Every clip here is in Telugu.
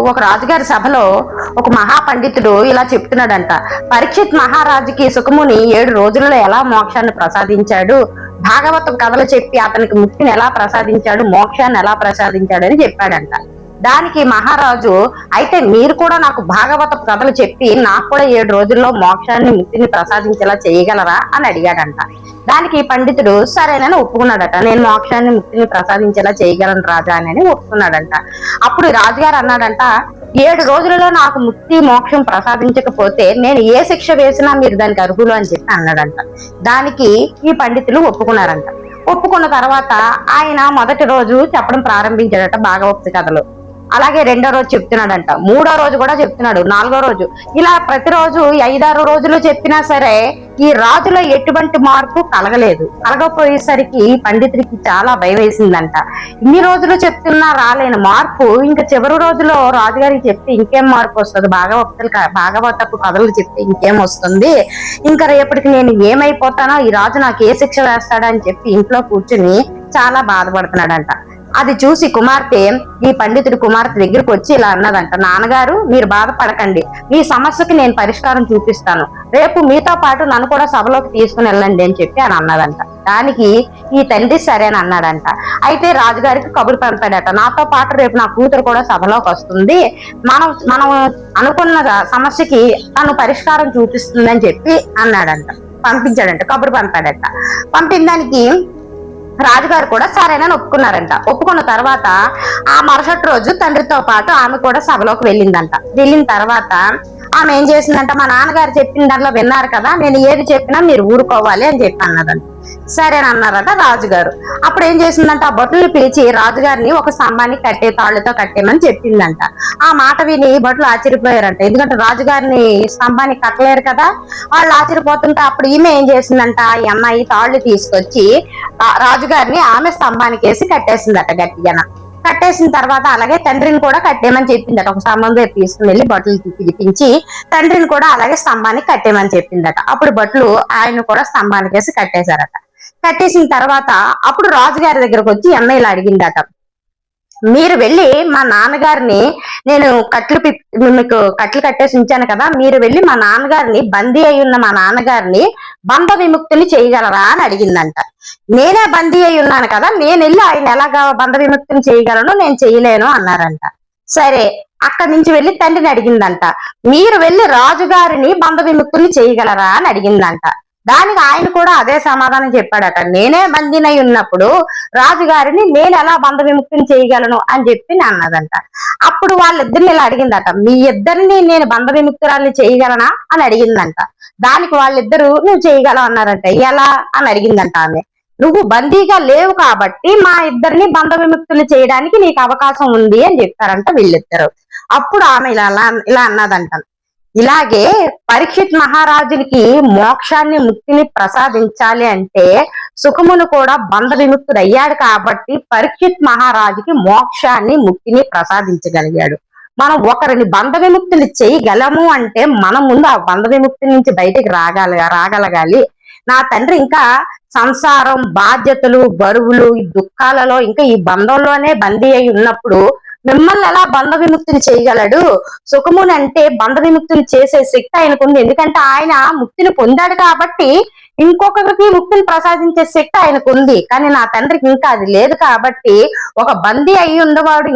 ఒక రాజుగారి సభలో ఒక మహాపండితుడు ఇలా చెప్తున్నాడంట. పరీక్షిత్ మహారాజుకి సుఖముని 7 రోజులలో ఎలా మోక్షాన్ని ప్రసాదించాడు, భాగవతం కథలు చెప్పి అతనికి ముక్తిని ఎలా ప్రసాదించాడు, మోక్షాన్ని ఎలా ప్రసాదించాడు అని చెప్పాడంట. దానికి మహారాజు, అయితే మీరు కూడా నాకు భాగవత కథలు చెప్పి నాకు కూడా 7 రోజుల్లో మోక్షాన్ని ముక్తిని ప్రసాదించేలా చేయగలరా అని అడిగాడంట. దానికి పండితుడు సరేనని ఒప్పుకున్నాడట. నేను మోక్షాన్ని ముక్తిని ప్రసాదించేలా చేయగలను రాజా అని ఒప్పుకున్నాడంట. అప్పుడు రాజుగారు అన్నాడంట, 7 రోజులలో నాకు ముక్తి మోక్షం ప్రసాదించకపోతే నేను ఏ శిక్ష వేసినా మీరు దానికి అర్హులు అని చెప్పి అన్నాడంట. దానికి ఈ పండితులు ఒప్పుకున్నారంట. ఒప్పుకున్న తర్వాత ఆయన మొదటి రోజు చెప్పడం ప్రారంభించాడట భాగవత కథలు. అలాగే 2వ రోజు చెప్తున్నాడంట, 3వ రోజు కూడా చెప్తున్నాడు, 4వ రోజు, ఇలా ప్రతిరోజు 5-6 రోజులు చెప్పినా సరే ఈ రాజులో ఎటువంటి మార్పు కలగలేదు. కలగపోయేసరికి పండితుడికి చాలా భయం వేసిందంట. ఇన్ని రోజులు చెప్తున్నా రాలేని మార్పు ఇంకా చివరి రోజులో రాజుగారికి చెప్తే ఇంకేం మార్పు వస్తుంది, భాగవతపు కథలు చెప్తే ఇంకేం వస్తుంది, ఇంకా రేపటికి నేను ఏమైపోతానో, ఈ రాజు నాకు ఏ శిక్ష వేస్తాడని చెప్పి ఇంట్లో కూర్చుని చాలా బాధపడుతున్నాడంట. అది చూసి కుమార్తె, ఈ పండితుడి కుమార్తె దగ్గరికి వచ్చి ఇలా అన్నదంట, నాన్నగారు మీరు బాధపడకండి, మీ సమస్యకి నేను పరిష్కారం చూపిస్తాను, రేపు మీతో పాటు నన్ను కూడా సభలోకి తీసుకుని వెళ్ళండి అని చెప్పి అని అన్నదంట. దానికి ఈ తండ్రి సరే అని అన్నాడంట. అయితే రాజుగారికి కబురు పంపాడట, నాతో పాటు రేపు నా కూతురు కూడా సభలోకి వస్తుంది, మనం అనుకున్న సమస్యకి తను పరిష్కారం చూపిస్తుంది అని చెప్పి అన్నాడంట. పంపించాడంట, కబురు పంపాడట. పంపిన దానికి రాజుగారు కూడా సరేనని ఒప్పుకున్నారంట. ఒప్పుకున్న తర్వాత ఆ మరుసటి రోజు తండ్రితో పాటు ఆమె కూడా సభలోకి వెళ్ళిందంట. వెళ్ళిన తర్వాత ఆమె ఏం చేసిందంట, మా నాన్నగారు చెప్పిన దాంట్లో విన్నారు కదా, నేను ఏది చెప్పినా మీరు ఊరుకోవాలి అని చెప్పి అన్నదంట. సరేని అన్నారట రాజుగారు. అప్పుడు ఏం చేసిందంట, ఆ భటులు పిలిచి రాజుగారిని ఒక స్తంభాన్ని తాళ్ళతో కట్టేమని చెప్పిందంట. ఆ మాట విని భటులు ఆశ్చర్యపోయారంట. ఎందుకంటే రాజుగారిని స్తంభాన్ని కట్టలేరు కదా, వాళ్ళు ఆశ్చర్యపోతుంటే అప్పుడు ఈమె ఏం చేసిందంట, ఈ అమ్మాయి తాళ్ళు తీసుకొచ్చి రాజుగారిని ఆమె స్తంభానికి వేసి కట్టేసిందట గట్టిగా. కట్టేసిన తర్వాత అలాగే తండ్రిని కూడా కట్టేమని చెప్పిందట. ఒక స్తంభం తీసుకుని వెళ్ళి బట్టలు పిలిపించి తండ్రిని కూడా అలాగే స్తంభానికి కట్టేమని చెప్పిందట. అప్పుడు బట్టలు ఆయన కూడా స్తంభానికి వేసి కట్టేశారట. కట్టేసిన తర్వాత అప్పుడు రాజుగారి దగ్గరకు వచ్చి అమ్మాయి ఇలా అడిగిందట, మీరు వెళ్ళి మా నాన్నగారిని, నేను మీకు కట్లు కట్టేసి ఉంచాను కదా, మీరు వెళ్ళి మా నాన్నగారిని, బందీ అయి ఉన్న మా నాన్నగారిని బంధ విముక్తిని చేయగలరా అని అడిగిందంట. నేనే బందీ అయి ఉన్నాను కదా, నేను వెళ్ళి ఆయన ఎలాగా బంధ విముక్తిని చేయగలను, నేను చేయలేను అన్నారంట. సరే, అక్కడి నుంచి వెళ్ళి తండ్రిని అడిగిందంట, మీరు వెళ్ళి రాజుగారిని బంధ విముక్తిని చేయగలరా అని అడిగిందంట. దానికి ఆయన కూడా అదే సమాధానం చెప్పాడట, నేనే బందీనై ఉన్నప్పుడు రాజుగారిని నేను ఎలా బంధ విముక్తిని చేయగలను అని చెప్పి అన్నదంట. అప్పుడు వాళ్ళిద్దరిని ఇలా అడిగిందట, మీ ఇద్దరిని నేను బంధ విముక్తురాల్ని చేయగలనా అని అడిగిందంట. దానికి వాళ్ళిద్దరు నువ్వు చేయగలవు అన్నారంట. ఎలా అని అడిగిందంట ఆమె. నువ్వు బందీగా లేవు కాబట్టి మా ఇద్దరిని బంధ విముక్తులు చేయడానికి నీకు అవకాశం ఉంది అని చెప్పారంట వీళ్ళిద్దరు. అప్పుడు ఆమె ఇలా అన్నదంట, ఇలాగే పరీక్షిత్ మహారాజునికి మోక్షాన్ని ముక్తిని ప్రసాదించాలి అంటే సుఖమును కూడా బంధ విముక్తుడు అయ్యాడు కాబట్టి పరీక్షిత్ మహారాజుకి మోక్షాన్ని ముక్తిని ప్రసాదించగలిగాడు. మనం ఒకరిని బంధ విముక్తులు చేయగలము అంటే మనం ముందు ఆ బంధ విముక్తి నుంచి బయటికి రాగలగాలి. నా తండ్రి ఇంకా సంసారం, బాధ్యతలు, బరువులు, ఈ దుఃఖాలలో ఇంకా ఈ బంధంలోనే బందీ అయి ఉన్నప్పుడు మిమ్మల్ని ఎలా బంధ విముక్తిని చేయగలడు? సుఖముని అంటే బంధ విముక్తిని చేసే శక్తి ఆయనకుంది. ఎందుకంటే ఆయన ముక్తిని పొందాడు కాబట్టి ఇంకొకరికి ముక్తిని ప్రసాదించే శక్తి ఆయనకు ఉంది. కానీ నా తండ్రికి ఇంకా అది లేదు కాబట్టి ఒక బందీ అయి ఉన్నవాడు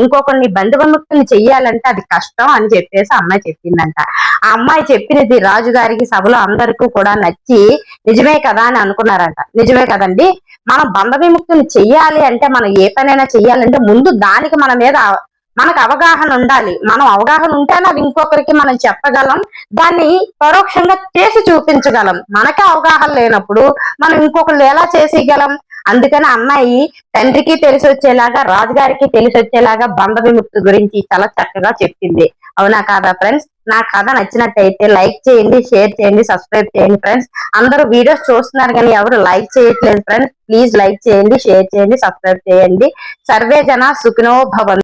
ఇంకొకరిని బంధ విముక్తిని చెయ్యాలంటే అది కష్టం అని చెప్పేసి అమ్మాయి చెప్పిందంట. ఆ అమ్మాయి చెప్పినది రాజుగారికి సభలో అందరికీ కూడా నచ్చి నిజమే కదా అని అనుకున్నారంట. నిజమే కదండి, మనం బంధ విముక్తిని చెయ్యాలి అంటే, మనం ఏ పనైనా చెయ్యాలంటే ముందు దానికి మన మీద మనకు అవగాహన ఉండాలి. మనం అవగాహన ఉంటేనే అది ఇంకొకరికి మనం చెప్పగలం, దాన్ని పరోక్షంగా చేసి చూపించగలం. మనకే అవగాహన లేనప్పుడు మనం ఇంకొకరు ఎలా చేసేయగలం? అందుకని అమ్మాయి తండ్రికి తెలిసి వచ్చేలాగా, రాజుగారికి తెలిసి వచ్చేలాగా బంధ విముక్తి గురించి చాలా చక్కగా చెప్పింది. అవునా కాదా ఫ్రెండ్స్? నా కథ నచ్చినట్టయితే లైక్ చేయండి, షేర్ చేయండి, సబ్స్క్రైబ్ చేయండి ఫ్రెండ్స్. అందరూ వీడియోస్ చూస్తున్నారు కానీ ఎవరు లైక్ చేయట్లేదు ఫ్రెండ్స్. ప్లీజ్ లైక్ చేయండి, షేర్ చేయండి, సబ్స్క్రైబ్ చేయండి. సర్వే జన సుఖినో భవంతు.